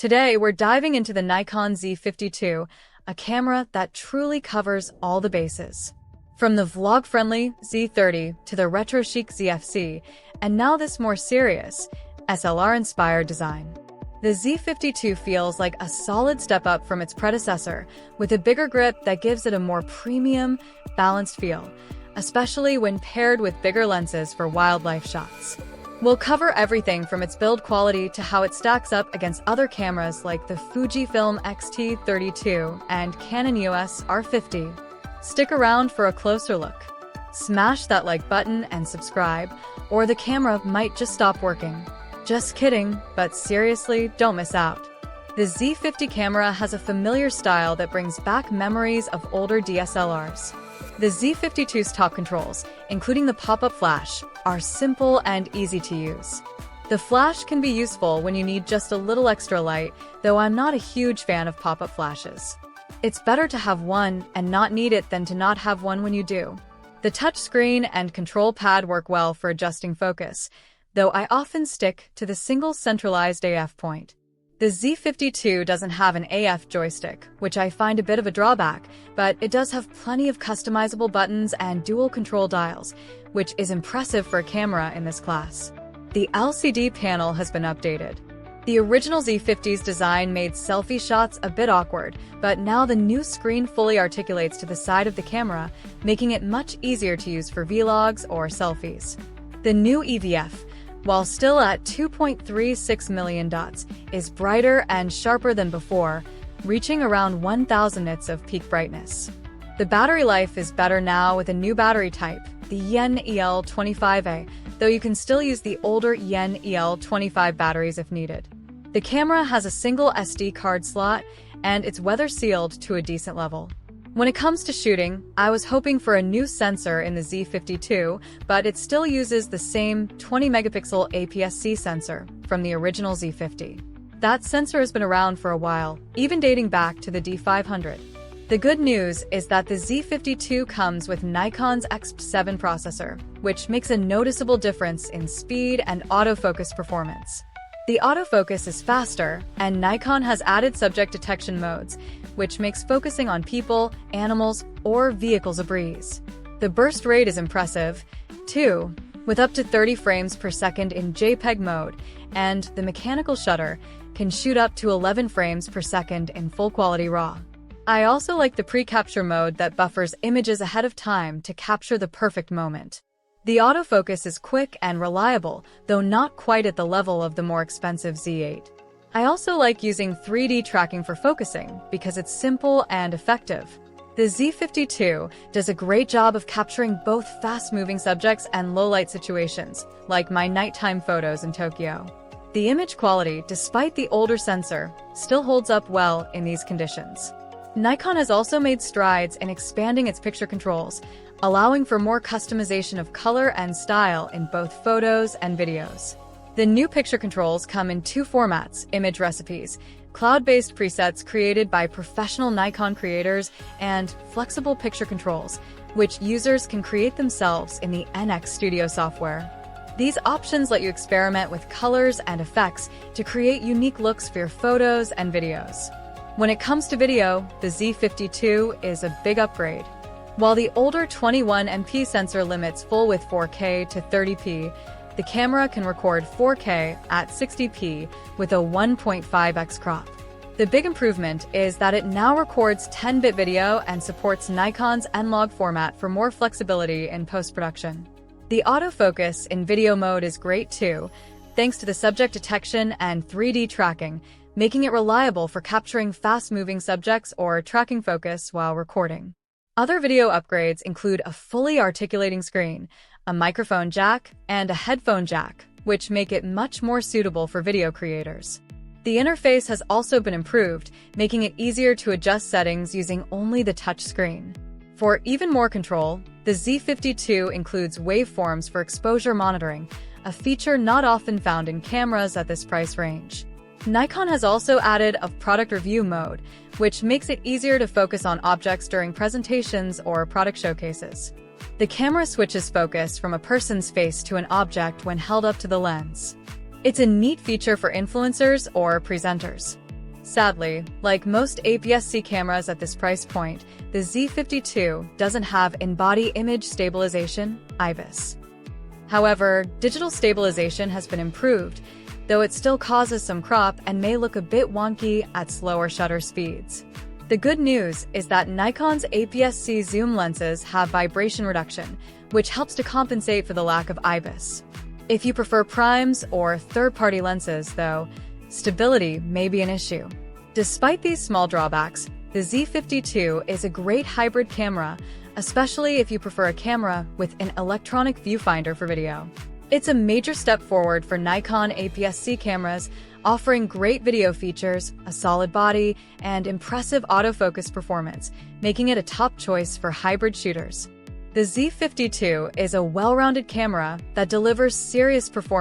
Today, we're diving into the Nikon Z50 II, a camera that truly covers all the bases. From the vlog-friendly Z30 to the retro-chic ZFC, and now this more serious, SLR-inspired design. The Z50 II feels like a solid step up from its predecessor, with a bigger grip that gives it a more premium, balanced feel, especially when paired with bigger lenses for wildlife shots. We'll cover everything from its build quality to how it stacks up against other cameras like the Fujifilm X-T32 and Canon EOS R50. Stick around for a closer look. Smash that like button and subscribe, or the camera might just stop working. Just kidding, but seriously, don't miss out. The Z50 camera has a familiar style that brings back memories of older DSLRs. The Z50 II's top controls, including the pop-up flash, are simple and easy to use. The flash can be useful when you need just a little extra light, though I'm not a huge fan of pop-up flashes. It's better to have one and not need it than to not have one when you do. The touchscreen and control pad work well for adjusting focus, though I often stick to the single centralized AF point. The Z50 II doesn't have an AF joystick, which I find a bit of a drawback, but it does have plenty of customizable buttons and dual control dials, which is impressive for a camera in this class. The LCD panel has been updated. The original Z50's design made selfie shots a bit awkward, but now the new screen fully articulates to the side of the camera, making it much easier to use for vlogs or selfies. The new EVF, while still at 2.36 million dots, is brighter and sharper than before, reaching around 1000 nits of peak brightness. The battery life is better now with a new battery type, the Yen EL25A, though you can still use the older Yen EL25 batteries if needed. The camera has a single SD card slot, and it's weather-sealed to a decent level. When it comes to shooting, I was hoping for a new sensor in the Z50 II, but it still uses the same 20-megapixel APS-C sensor from the original Z50. That sensor has been around for a while, even dating back to the D500. The good news is that the Z50 II comes with Nikon's XP7 processor, which makes a noticeable difference in speed and autofocus performance. The autofocus is faster, and Nikon has added subject detection modes, which makes focusing on people, animals, or vehicles a breeze. The burst rate is impressive, too, with up to 30 frames per second in JPEG mode, and the mechanical shutter can shoot up to 11 frames per second in full-quality RAW. I also like the pre-capture mode that buffers images ahead of time to capture the perfect moment. The autofocus is quick and reliable, though not quite at the level of the more expensive Z8. I also like using 3D tracking for focusing because it's simple and effective. The Z50 II does a great job of capturing both fast-moving subjects and low-light situations, like my nighttime photos in Tokyo. The image quality, despite the older sensor, still holds up well in these conditions. Nikon has also made strides in expanding its picture controls, allowing for more customization of color and style in both photos and videos. The new picture controls come in two formats: image recipes, cloud-based presets created by professional Nikon creators, and flexible picture controls, which users can create themselves in the NX Studio software. These options let you experiment with colors and effects to create unique looks for your photos and videos. When it comes to video, the Z50 II is a big upgrade. While the older 21MP sensor limits full width 4K to 30p, the camera can record 4K at 60p with a 1.5x crop. The big improvement is that it now records 10-bit video and supports Nikon's N-Log format for more flexibility in post-production. The autofocus in video mode is great too, thanks to the subject detection and 3D tracking, making it reliable for capturing fast-moving subjects or tracking focus while recording. Other video upgrades include a fully articulating screen, a microphone jack, and a headphone jack, which make it much more suitable for video creators. The interface has also been improved, making it easier to adjust settings using only the touch screen. For even more control, the Z50 II includes waveforms for exposure monitoring, a feature not often found in cameras at this price range. Nikon has also added a product review mode, which makes it easier to focus on objects during presentations or product showcases. The camera switches focus from a person's face to an object when held up to the lens. It's a neat feature for influencers or presenters. Sadly, like most APS-C cameras at this price point, the Z50 II doesn't have in-body image stabilization, IBIS. However, digital stabilization has been improved, though it still causes some crop and may look a bit wonky at slower shutter speeds. The good news is that Nikon's APS-C zoom lenses have vibration reduction, which helps to compensate for the lack of IBIS. If you prefer primes or third-party lenses, though, stability may be an issue. Despite these small drawbacks, the Z50 II is a great hybrid camera, especially if you prefer a camera with an electronic viewfinder for video. It's a major step forward for Nikon APS-C cameras, offering great video features, a solid body, and impressive autofocus performance, making it a top choice for hybrid shooters. The Z50 II is a well-rounded camera that delivers serious performance